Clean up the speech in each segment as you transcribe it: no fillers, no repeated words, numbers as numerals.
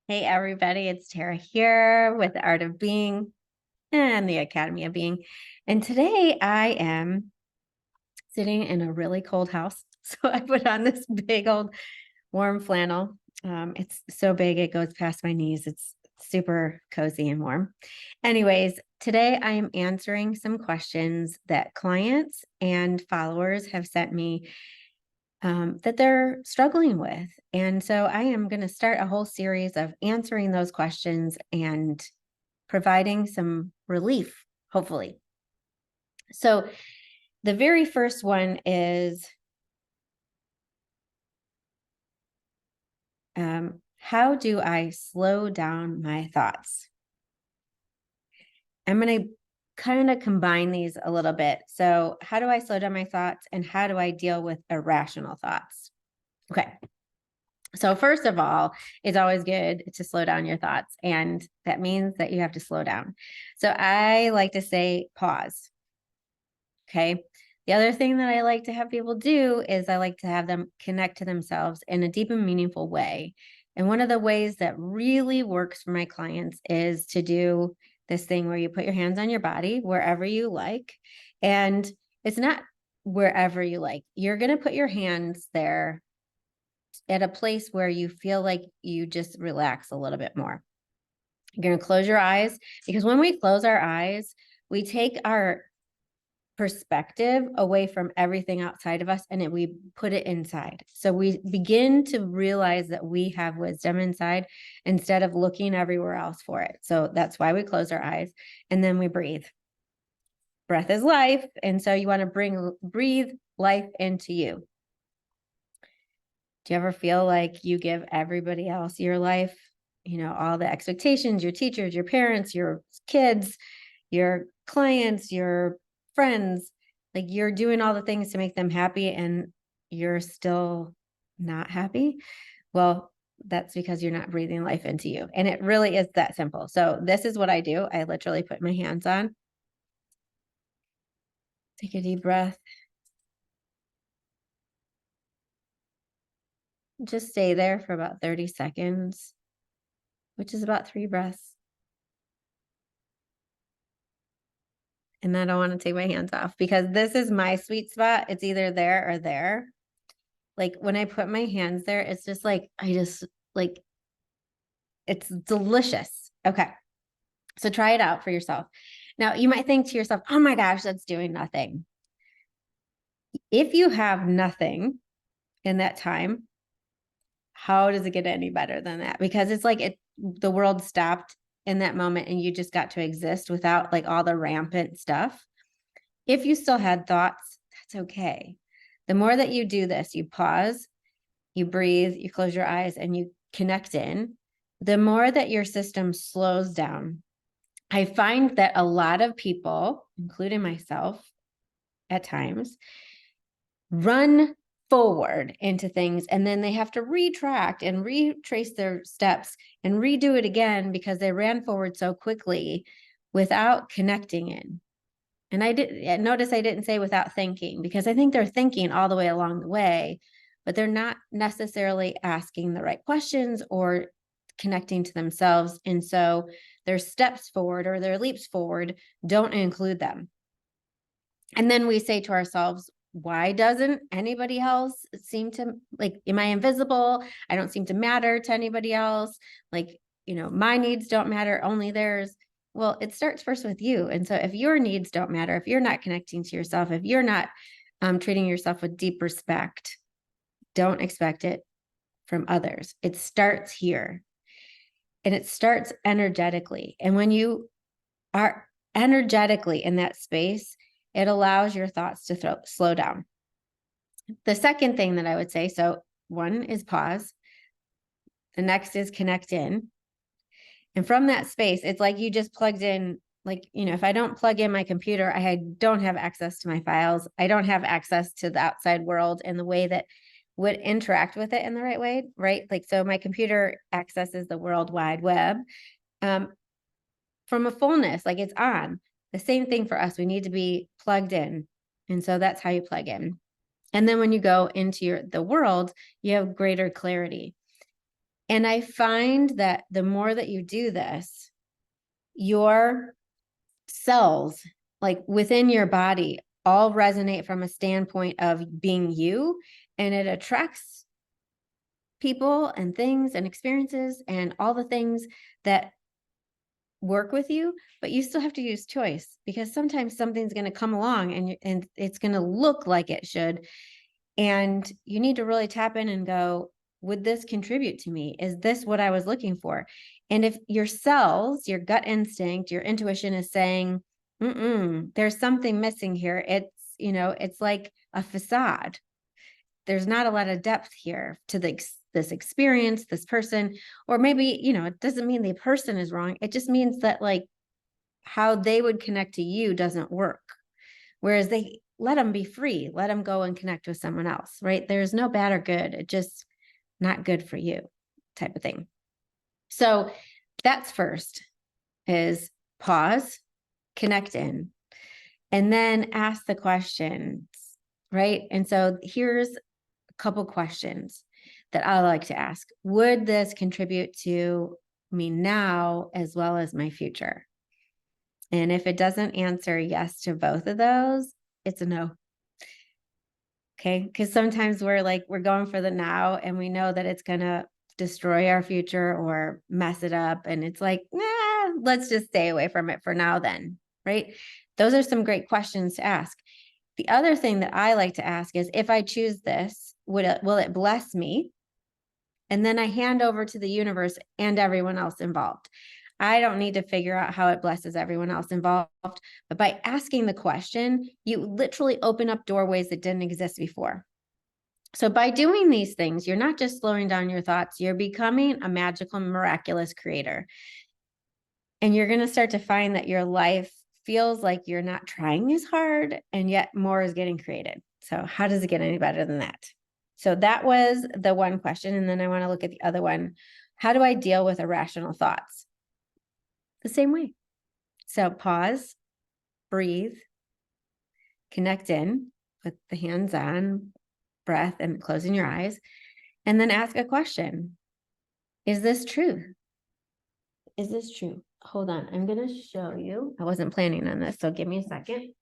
Hey, everybody, it's Tara here with the Art of Being and the Academy of Being. And today I am sitting in a really cold house. So I put on this big old warm flannel. It's so big, it goes past my knees. It's super cozy and warm. Anyways, today I am answering some questions that clients and followers have sent me that they're struggling with. And so I am going to start a whole series of answering those questions and providing some relief, hopefully. So the very first one is, how do I slow down my thoughts? I'm going to kind of combine these a little bit. So how do I slow down my thoughts and how do I deal with irrational thoughts? Okay. So first of all, it's always good to slow down your thoughts. And that means that you have to slow down. So I like to say pause. Okay. The other thing that I like to have people do is I like to have them connect to themselves in a deep and meaningful way. And one of the ways that really works for my clients is to do this thing where you put your hands on your body wherever you like. And it's not wherever you like. You're going to put your hands there at a place where you feel like you just relax a little bit more. You're going to close your eyes, because when we close our eyes, we take our perspective away from everything outside of us and we put it inside. So we begin to realize that we have wisdom inside instead of looking everywhere else for it. So that's why we close our eyes and then we breathe. Breath is life. And so you want to breathe life into you. Do you ever feel like you give everybody else your life, all the expectations, your teachers, your parents, your kids, your clients, your friends, like you're doing all the things to make them happy and you're still not happy? Well, that's because you're not breathing life into you. And it really is that simple. So this is what I do. I literally put my hands on. Take a deep breath. Just stay there for about 30 seconds, which is about 3 breaths. And I don't want to take my hands off because this is my sweet spot. It's either there or there. Like when I put my hands there, it's just like, it's delicious. Okay. So try it out for yourself. Now you might think to yourself, oh my gosh, that's doing nothing. If you have nothing in that time, how does it get any better than that? Because it's like the world stopped in that moment and you just got to exist without like all the rampant stuff. If you still had thoughts, that's okay. The more that you do this, you pause, you breathe, you close your eyes, and you connect in, the more that your system slows down. I find that a lot of people, including myself at times, run forward into things and then they have to retract and retrace their steps and redo it again because they ran forward so quickly without connecting in. And notice I didn't say without thinking, because I think they're thinking all the way along the way, but they're not necessarily asking the right questions or connecting to themselves. And so their steps forward or their leaps forward don't include them. And then we say to ourselves, why doesn't anybody else seem to, like, am I invisible? I don't seem to matter to anybody else. Like, my needs don't matter, only theirs. Well, it starts first with you. And so if your needs don't matter, if you're not connecting to yourself, if you're not treating yourself with deep respect, don't expect it from others. It starts here and it starts energetically. And when you are energetically in that space, it allows your thoughts to slow down. The second thing that I would say, so one is pause. The next is connect in. And from that space, it's like you just plugged in, like, if I don't plug in my computer, I don't have access to my files. I don't have access to the outside world in the way that would interact with it in the right way, right? Like, so my computer accesses the World Wide Web from a fullness, like it's on. The same thing for us. We need to be plugged in. And so that's how you plug in. And then when you go into the world, you have greater clarity. And I find that the more that you do this, your cells, like within your body, all resonate from a standpoint of being you, and it attracts people and things and experiences and all the things that work with you. But you still have to use choice, because sometimes something's going to come along and it's going to look like it should, and you need to really tap in and go, would this contribute to me? Is this what I was looking for? And if your cells, your gut instinct, your intuition is saying, there's something missing here, it's like a facade. There's not a lot of depth here to this experience, this person, or maybe, it doesn't mean the person is wrong. It just means that like how they would connect to you doesn't work. Whereas they let them be free, let them go and connect with someone else, right? There's no bad or good. It's just not good for you type of thing. So that's first, is pause, connect in, and then ask the questions, right? And so here's a couple questions that I like to ask. Would this contribute to me now as well as my future? And if it doesn't answer yes to both of those, it's a no. Okay. Because sometimes we're going for the now and we know that it's going to destroy our future or mess it up. And it's like, nah, let's just stay away from it for now then. Right. Those are some great questions to ask. The other thing that I like to ask is, if I choose this, will it bless me? And then I hand over to the universe and everyone else involved. I don't need to figure out how it blesses everyone else involved, but by asking the question, you literally open up doorways that didn't exist before. So by doing these things, you're not just slowing down your thoughts, you're becoming a magical, miraculous creator. And you're going to start to find that your life feels like you're not trying as hard, and yet more is getting created. So how does it get any better than that? So that was the one question. And then I want to look at the other one. How do I deal with irrational thoughts? The same way. So pause, breathe, connect in with the hands on, breath, and closing your eyes, and then ask a question. Is this true? Is this true? Hold on. I'm going to show you. I wasn't planning on this, so give me a second.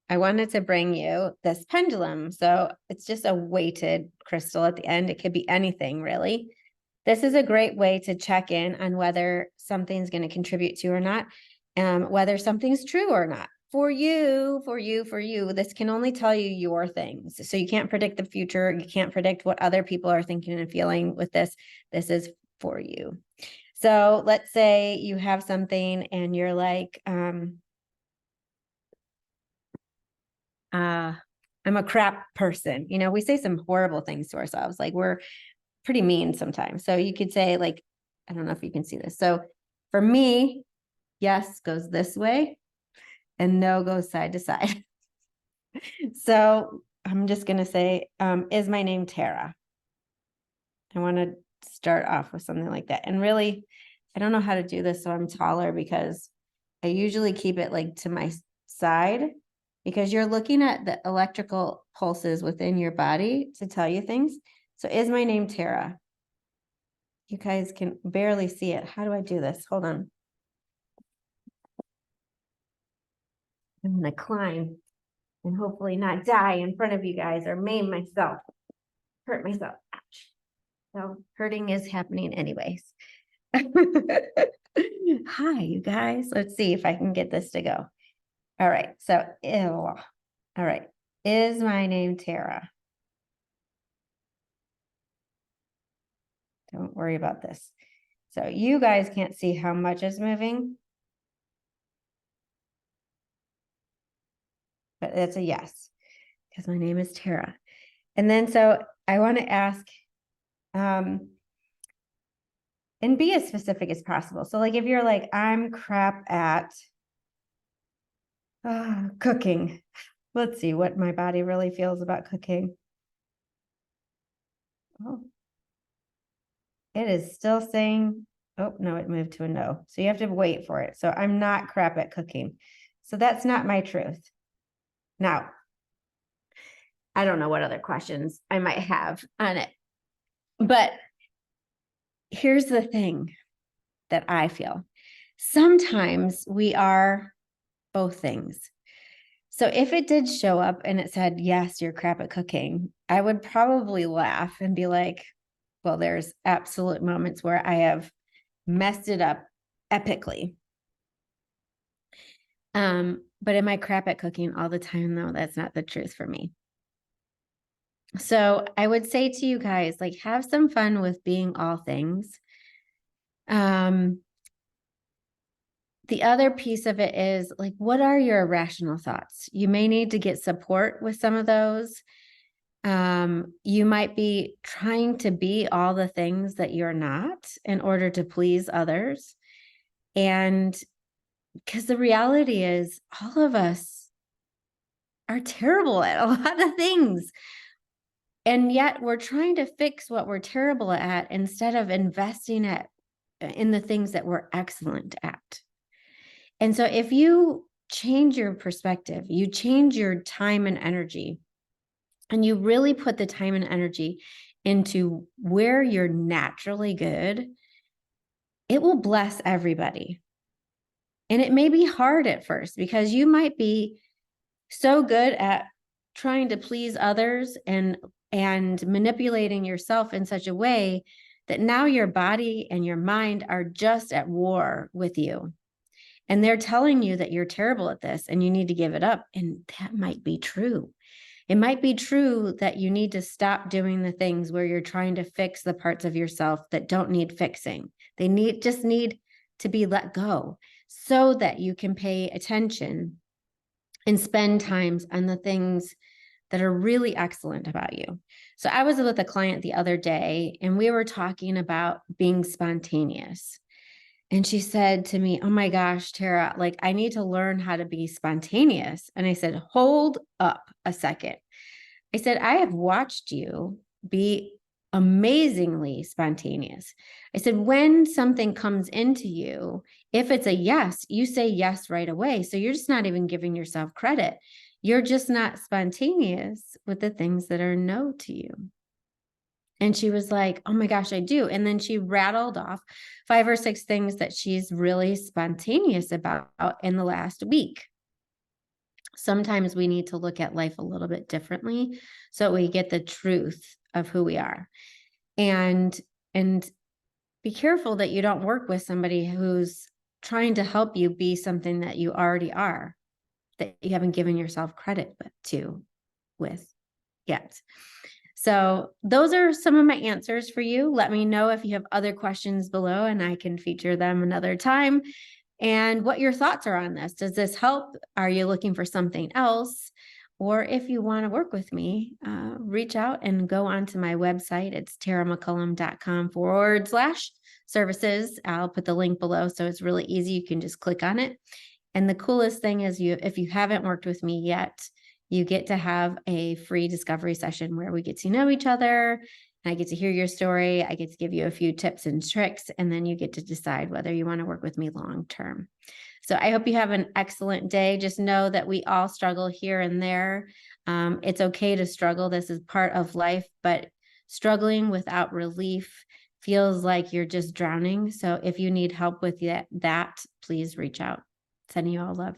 I wanted to bring you this pendulum. So it's just a weighted crystal at the end. It could be anything, really. This is a great way to check in on whether something's going to contribute to or not, whether something's true or not. For you. This can only tell you your things. So you can't predict the future. You can't predict what other people are thinking and feeling with this. This is for you. So let's say you have something and you're like, I'm a crap person. We say some horrible things to ourselves. Like, we're pretty mean sometimes. So you could say, like, I don't know if you can see this. So for me, yes goes this way and no goes side to side. So I'm just going to say, is my name Tara? I want to start off with something like that. And really, I don't know how to do this, so I'm taller, because I usually keep it like to my side, because you're looking at the electrical pulses within your body to tell you things. So is my name Tara? You guys can barely see it. How do I do this? Hold on. I'm going to climb and hopefully not die in front of you guys or maim myself, hurt myself. Ouch. So hurting is happening anyways. Hi, you guys. Let's see if I can get this to go. All right. So, all right. Is my name Tara? Don't worry about this. So you guys can't see how much is moving, but it's a yes, because my name is Tara. And then, so I want to ask, and be as specific as possible. So like, if you're like, I'm crap at cooking. Let's see what my body really feels about cooking. Oh, it is still saying, oh, no, it moved to a no. So you have to wait for it. So I'm not crap at cooking. So that's not my truth. Now, I don't know what other questions I might have on it, but here's the thing that I feel. Sometimes we are both things. So if it did show up and it said, yes, you're crap at cooking, I would probably laugh and be like, well, there's absolute moments where I have messed it up epically. But am I crap at cooking all the time? No, that's not the truth for me. So I would say to you guys, like, have some fun with being all things. The other piece of it is like, what are your irrational thoughts? You may need to get support with some of those. You might be trying to be all the things that you're not in order to please others. And because the reality is, all of us are terrible at a lot of things. And yet we're trying to fix what we're terrible at instead of investing in the things that we're excellent at. And so if you change your perspective, you change your time and energy, and you really put the time and energy into where you're naturally good, it will bless everybody. And it may be hard at first because you might be so good at trying to please others and manipulating yourself in such a way that now your body and your mind are just at war with you. And they're telling you that you're terrible at this and you need to give it up. And that might be true. It might be true that you need to stop doing the things where you're trying to fix the parts of yourself that don't need fixing. They just need to be let go so that you can pay attention and spend times on the things that are really excellent about you. So I was with a client the other day and we were talking about being spontaneous. And she said to me, oh my gosh, Tara, like I need to learn how to be spontaneous. And I said, hold up a second. I said, I have watched you be amazingly spontaneous. I said, when something comes into you, if it's a yes, you say yes right away. So you're just not even giving yourself credit. You're just not spontaneous with the things that are no to you. And she was like, oh my gosh, I do. And then she rattled off 5 or 6 things that she's really spontaneous about in the last week. Sometimes we need to look at life a little bit differently so we get the truth of who we are. And be careful that you don't work with somebody who's trying to help you be something that you already are, that you haven't given yourself credit with yet. So those are some of my answers for you. Let me know if you have other questions below and I can feature them another time. And what your thoughts are on this. Does this help? Are you looking for something else? Or if you want to work with me, reach out and go onto my website. It's taramccallum.com/services. I'll put the link below. So it's really easy. You can just click on it. And the coolest thing is if you haven't worked with me yet, you get to have a free discovery session where we get to know each other. I get to hear your story. I get to give you a few tips and tricks, and then you get to decide whether you want to work with me long term. So I hope you have an excellent day. Just know that we all struggle here and there. It's okay to struggle. This is part of life, but struggling without relief feels like you're just drowning. So if you need help with that, please reach out. Sending you all love.